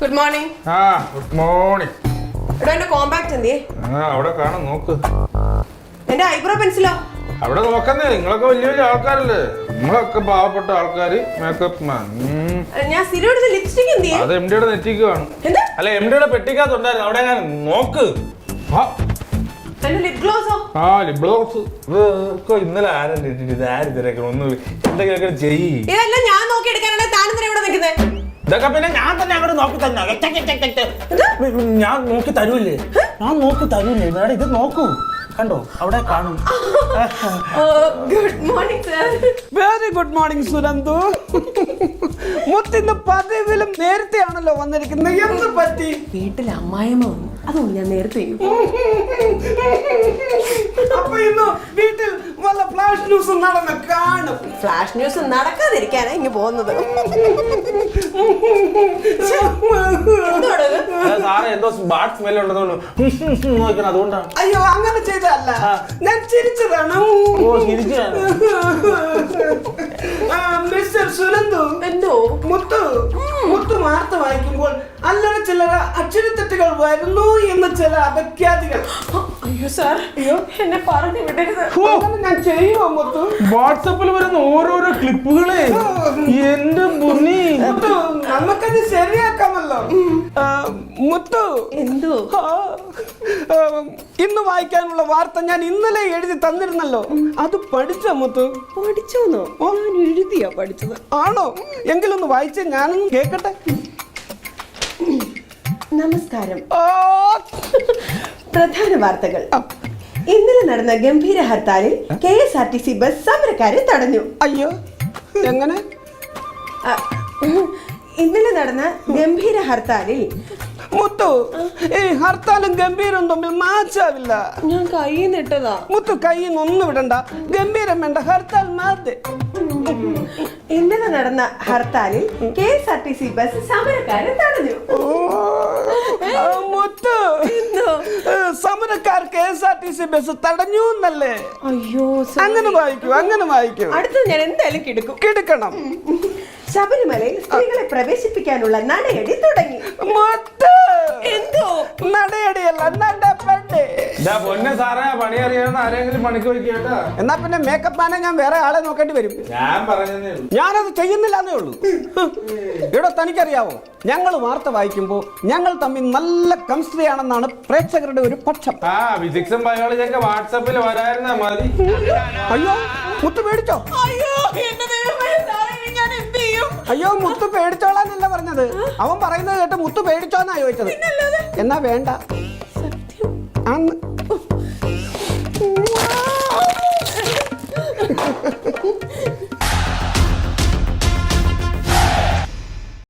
Good morning. Good morning. ഇവിടെ എന്റെ compact എന്തിയേ? അവിടെ കാണാം, നോക്ക്. എന്റെ ഐബ്രോ പെൻസിലോ? അവിടെ നോക്കുന്നേ, നിങ്ങളൊക്കെ വലിയ വലിയ ആൾക്കാരല്ലേ, നമ്മളൊക്കെ പാവപ്പെട്ട ആൾക്കാര്. Makeup man. ഞാൻ സ്ഥിരം എടുത്ത ലിപ്സ്റ്റിക് എന്തിയേ? അത് എംഡിയുടെ നെറ്റിക്ക് കാണും. അല്ല, എംഡിയുടെ പെട്ടിക്കകത്തുണ്ടായിരുന്നു, അവിടെ ഞാൻ നോക്ക്. ലിപ് ഗ്ലോസോ? ലിപ് ഗ്ലോസ് ഇന്നലെ ആരും തിരക്കണം, ഒന്ന് എന്തെങ്കിലുമൊക്കെ ചെയ്യ്. ഇതെല്ലാം ഞാൻ നോക്കി എടുക്കാനാണ് താനെന്തിനാ ഇവിടെ നിൽക്കുന്നത്? ഇതൊക്കെ പിന്നെ ഞാൻ തന്നെ അങ്ങോട്ട് നോക്കി തന്നെ, ഞാൻ നോക്കി തരൂല്ലേ, മേഡം ഇത് നോക്കൂ, കണ്ടോ അവിടെ കാണും. Good morning sir. Very good morning Sunandu. മുത്തിന്ന് പതിവിലും നേരത്തെയാണല്ലോ വന്നിരിക്കുന്നത്, എന്ത് പറ്റി? വീട്ടിൽ അമ്മായിമ്മ വന്നു, അതുകൊണ്ട് ഞാൻ നേരത്തെ. അപ്പൊ ഇന്ന് വീട്ടിൽ വല്ല ഫ്ലാഷ് ന്യൂസ് നടന്ന് കാണും. ഫ്ലാഷ് ന്യൂസ് നടക്കാതിരിക്കാനാ ഇങ്ങ് പോകുന്നത്. എന്തോ ബാഡ് സ്മെൽ ഉണ്ടെന്ന് അതുകൊണ്ടാണ്. അയ്യോ, അങ്ങനെ ചെയ്തല്ല, ഞാൻ ചിരിച്ചതാണ്. മിസ്റ്റർ സുനന്ദു, എന്തോ മുത്ത് വാർത്ത വായിക്കുമ്പോൾ അല്ലറ ചില്ലറ അക്ഷരത്തെറ്റുകൾ വരുന്നു എന്ന് ചില അപഖ്യാതികൾ. അയ്യോ സാർ, അയ്യോ എന്നെ പറഞ്ഞു വിടരുത്. ഞാൻ ചെയ്യുമോ മുത്തു? വാട്സാപ്പിൽ വരുന്ന ഓരോരോ ക്ലിപ്പുകളെ എന്റെ മുന്നി. നമുക്കത് ശരിയാക്കാമല്ലോ. മുത്തു, എന്തോ ഇന്ന് വായിക്കാനുള്ള വാർത്ത ഞാൻ ഇന്നലെ എഴുതി തന്നിരുന്നല്ലോ, അത് പഠിച്ചോ മുത്തു? പഠിച്ചോന്നോ? ഞാൻ എഴുതിയാ പഠിച്ചത്. ആണോ? എങ്കിലൊന്ന് വായിച്ചേ, ഞാനൊന്ന് കേക്കട്ടെ. നമസ്കാരം. പ്രധാന വാർത്തകൾ. ഇന്നലെ നടന്ന ഗംഭീര ഹർത്താലിൽ KSRTC ബസ് സമരക്കാരെ തടഞ്ഞു. അയ്യോ, എങ്ങനെ? ഇന്നലെ നടന്ന ഗംഭീര ഹർത്താലിൽ മുത്തു, ഈ ഹർത്താലും ഗംഭീരവും തമ്മിൽ മാച്ചാവില്ല. ഞാൻ കൈ നിട്ടതാ. മുത്തു, കയ്യിൽ ഒന്നും വിടണ്ട, ഗംഭീരം വേണ്ട, ഹർത്താൽ മാതെ. ഇന്നലെ നടന്ന ഹർത്താലിൽ KSRTC ബസ് സമരക്കാരെ തടഞ്ഞു. മുത്തു, സമരക്കാർ KSRTC ബസ് തടഞ്ഞു എന്നല്ലേ? അയ്യോ, അങ്ങനെ വായിക്കൂ. അടുത്തത് ഞാൻ എന്തായാലും കിടക്കണം. ശബരിമലയിൽ സ്ത്രീകളെ പ്രവേശിപ്പിക്കാനുള്ള നടയടി തുടങ്ങി. എന്തോ നടയടിയല്ല, നടപടി. പണി അറിയാവുന്ന ആരെങ്കിലും പണിക്ക് വയ്ക്കേട്ടാ. എന്നാ പിന്നെ മേക്കപ്പ് മാനെ ഞാൻ വേറെ ആളെ നോക്കേണ്ടി വരും. ഞാൻ പറഞ്ഞതേ ഉള്ളൂ, ഞാനത് ചെയ്യുന്നില്ലെന്നേ ഉള്ളൂ. ഇവിടെ തനിക്കറിയാവോ, ഞങ്ങൾ വാർത്ത വായിക്കുമ്പോ ഞങ്ങൾ തമ്മിൽ നല്ല കെമിസ്ട്രിയാണെന്നാണ് പ്രേക്ഷകരുടെ ഒരു പക്ഷം. ഫിസിക്സും ബയോളജി ഒക്കെ വാട്സാപ്പിൽ വരായിരുന്നാ മതി. അയ്യോ, മുത്ത് പേടിച്ചോ? അയ്യോ, മുത്ത് പേടിച്ചോളാന്നല്ല പറഞ്ഞത്, അവൻ പറയുന്നത് കേട്ട് മുത്ത് പേടിച്ചോന്നാ ചോദിച്ചത്. എന്നാ വേണ്ട.